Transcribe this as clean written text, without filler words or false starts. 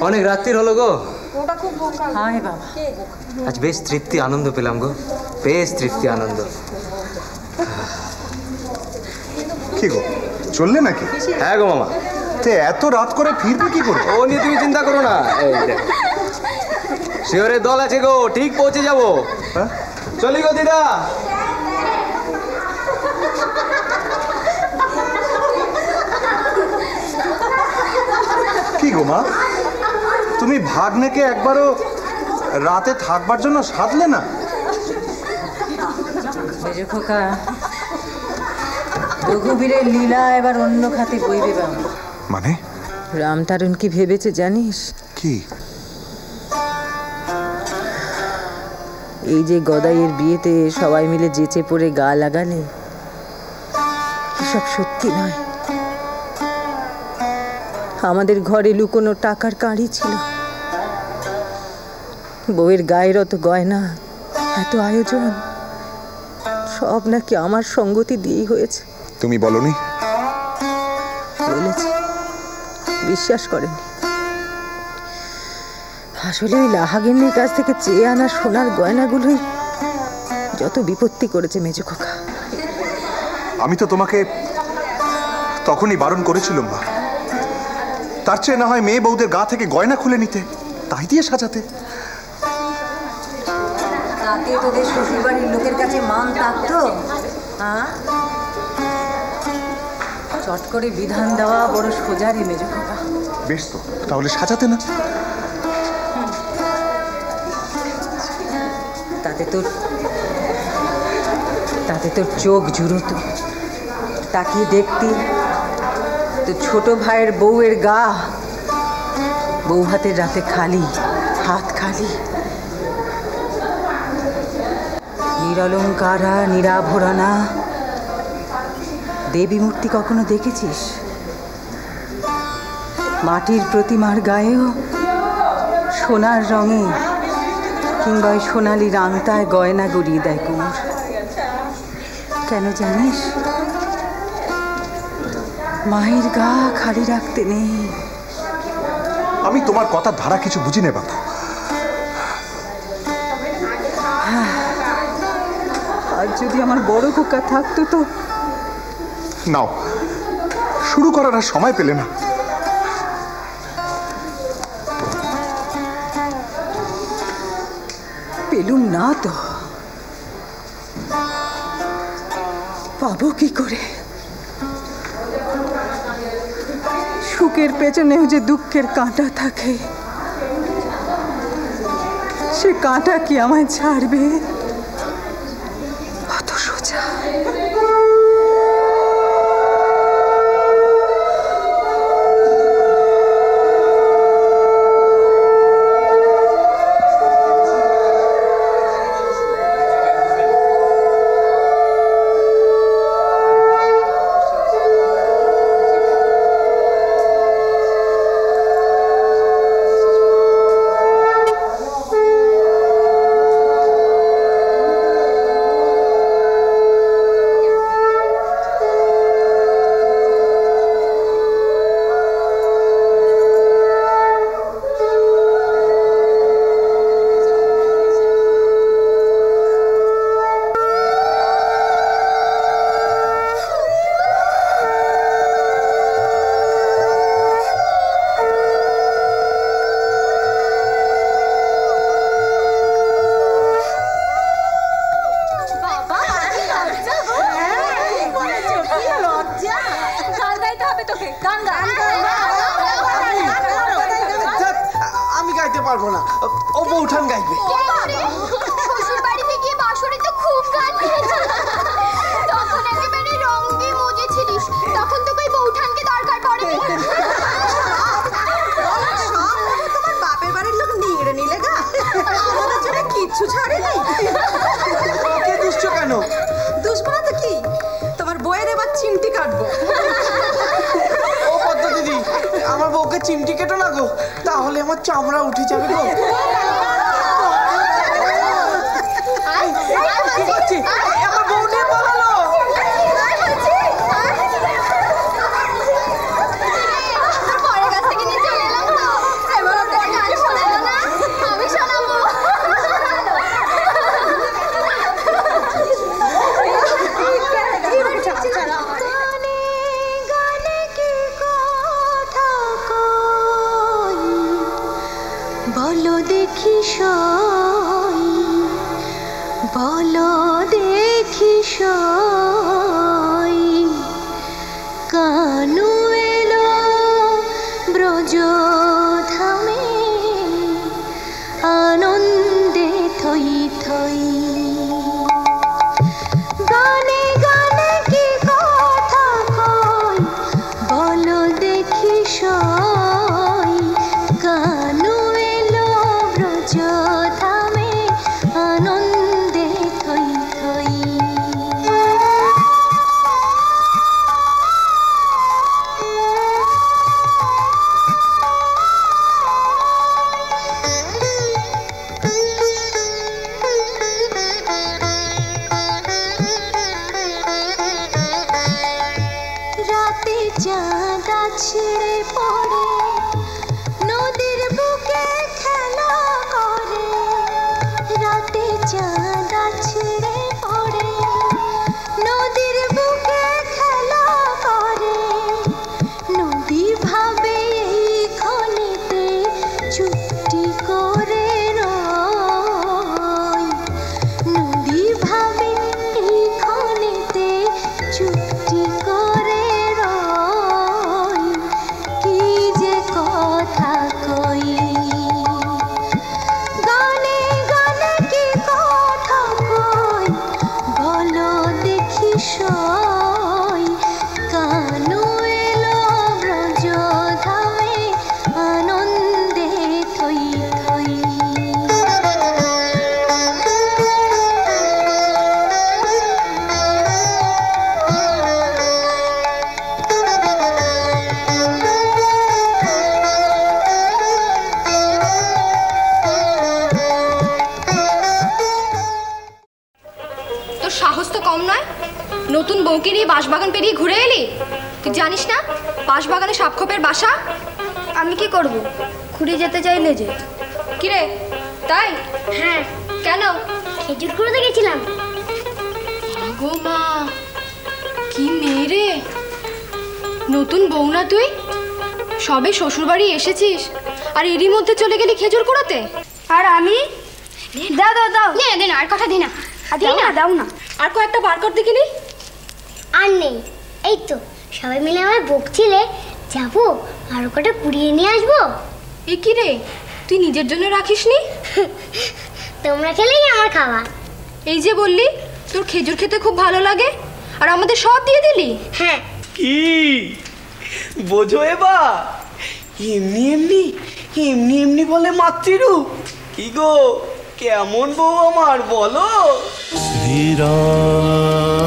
অনেক রাত্রির হলো গো। হ্যাঁ বাবা, আজ বেশ তৃপ্তি আনন্দ পেলাম গো, বেশ তৃপ্তি আনন্দ। কি গো, চললে নাকি? হ্যাঁ গো মামা। তে এত রাত করে ফিরবে কি করে? ও নিয়ে তুমি চিন্তা করো না, শিওরের দল আছে গো, ঠিক পৌঁছে যাবো। চলি গো দিদা। কি গো মা, তুমি ভাগ্নেকে একবারও রাতে থাকবার জন্য সাধলে না? মেজো খোকা, রঘুবীরের লীলা এবার অন্য খাতে বইবে বাবা। মানে? রামতারণ কি ভেবেছে জানিস? কি? এই যে গদাইয়ের বিয়েতে সবাই মিলে যেচে পড়ে গা লাগালে, এসব সত্যি নয়। আমাদের ঘরে লুকোনো টাকার কাঁড়ি ছিল, বউয়ের গায়ের অত গয়না, এত আয়োজন, সব নাকি আমার সঙ্গতি দিয়েই হয়েছে। তুমি বলনি? বলেছি, বিশ্বাস করেনি। আসলে ওই লাহাগিন্নির কাছ থেকে চেয়ে আনা সোনার গয়নাগুলোই যত বিপত্তি করেছে মেজো খোকা। আমি তো তোমাকে তখনই বারণ করেছিলাম মা, তার চেয়ে না হয় মেয়ে বউদের গা থেকে গয়না খুলে নিতে, তাই দিয়ে সাজাতে। তাতে তোদের শ্বশুরবাড়ির লোকের কাছে মান থাকতো? হ্যাঁ, চট করে বিধান দেওয়া বড় সোজা রে মেজো খোকা। বেশ তো, তাহলে সাজাতে না? তাতে তোর চোখ জুড়োতো, তাকিয়ে দেখতি তো ছোট ভাইয়ের বউয়ের গা, বউ হাতের রাতে খালি, হাত খালি, নিরলঙ্কারা, নিরাভরণা। দেবী মূর্তি কখনো দেখেছিস? মাটির প্রতিমার গায়েও সোনার রঙে কিংবা ওই সোনালি রাংতায় গয়না গড়িয়ে দেয় কুমোর। কেন জানিস? মায়ের গা খালি রাখতে নেই। আমি তোমার কথার ধারা কিছু বুঝি নে বাপু। আজ যদি আমার বড় খোকা থাকতো তো। নাও, শুরু করার আর সময় পেলে না। পেলুম না তো, পাবো কি করে? সুখের পেছনেও যে দুঃখের কাঁটা থাকে, সে কাঁটা কি আমায় ছাড়বে? অত সোজা। আমি গাইতে পারবো না, ও বউঠান গাইবে। শ্বশুর বাড়িতে গিয়ে বাঁশরি তো খুব গাইবে। তখন একেবারে রঙে মজেছিলিস, তখন তো কই বউঠানকে দরকার পড়ে। তোমার বাপের বাড়ির লোক নিংড়ে নিলে গা, আমাদের জন্য কিচ্ছু ছাড়েনি। কে দুষ্ট কেন? দুশ্মন তো কি, তোমার বইয়ের এবার চিমটি কাটবো। ও পদ্মা দিদি, আমার বউকে চিমটি কেটো না গো, তাহলে আমার চামড়া উঠে যাবে গো। আমার বউ নিয়ে পালালো। পরের কাছ থেকে নিয়ে চলে এলাম তো। এবার দেখি সই, বলো দেখি সই, কানু এলো ব্রজধামে আনন্দে থই থই। গানে গানে কি কথা কই, বলো দেখি সই, কানু এলো ব্রজধামে আনন্দে থই থই। রাতে চাঁদ ছিঁড়ে পড়ে নদীর বুকে খেলা করে, রাতে চাঁদ ছিঁড়ে পড়ে নদীর বুকে খেলা করে। নদী ভাবে এই ক্ষণেতে চুপটি করে রয়, নদী ভাবে এই ক্ষণেতে চুপটি করে রয়, কি যে কথা কই। গানে গানে কি কথা কই, বলো দেখি সই, কানু এলো ব্রজধামে আনন্দে থই থই। তোর সাহস তো কম নয়, নতুন বউকে নিয়ে বাঁশবাগান পেরিয়ে ঘুরে এলি। তুই জানিস না বাঁশবাগানে সাপখোপের বাসা? আমি কি করব, ঘুরে যেতে চাইলে যে। কিরে তাই? হ্যাঁ, কেন? খেজুর কুড়োতে গেছিলাম। গো মা, কি মেয়ে রে! নতুন বউ না তুই? সবে শ্বশুরবাড়ি এসেছিস আর এরই মধ্যে চলে গেলি খেজুর কুড়োতে? আর আমি? দাও দাও দাও। নে দে না, আর কথা দি না। দাও না দাও না। আর কয়েকটা বার কর দেখিনি। আর নেই, এই তো সবাই মিলে আমায় বকছিলে, যাবো আরো কটা কুড়িয়ে নিয়ে আসবো। এ কি রে, তুই নিজের জন্য রাখিসনি? তোমরা খেলেই আমার খাওয়া। এই যে বললি তোর খেজুর খেতে খুব ভালো লাগে, আর আমাদের সব দিয়ে দিলি। হ্যাঁ, কি বোঝো এবার? এমনি এমনি এমনি এমনি বলে মাতৃরূপ। কি গো, কেমন বউ আমার বলো? শ্রীরাম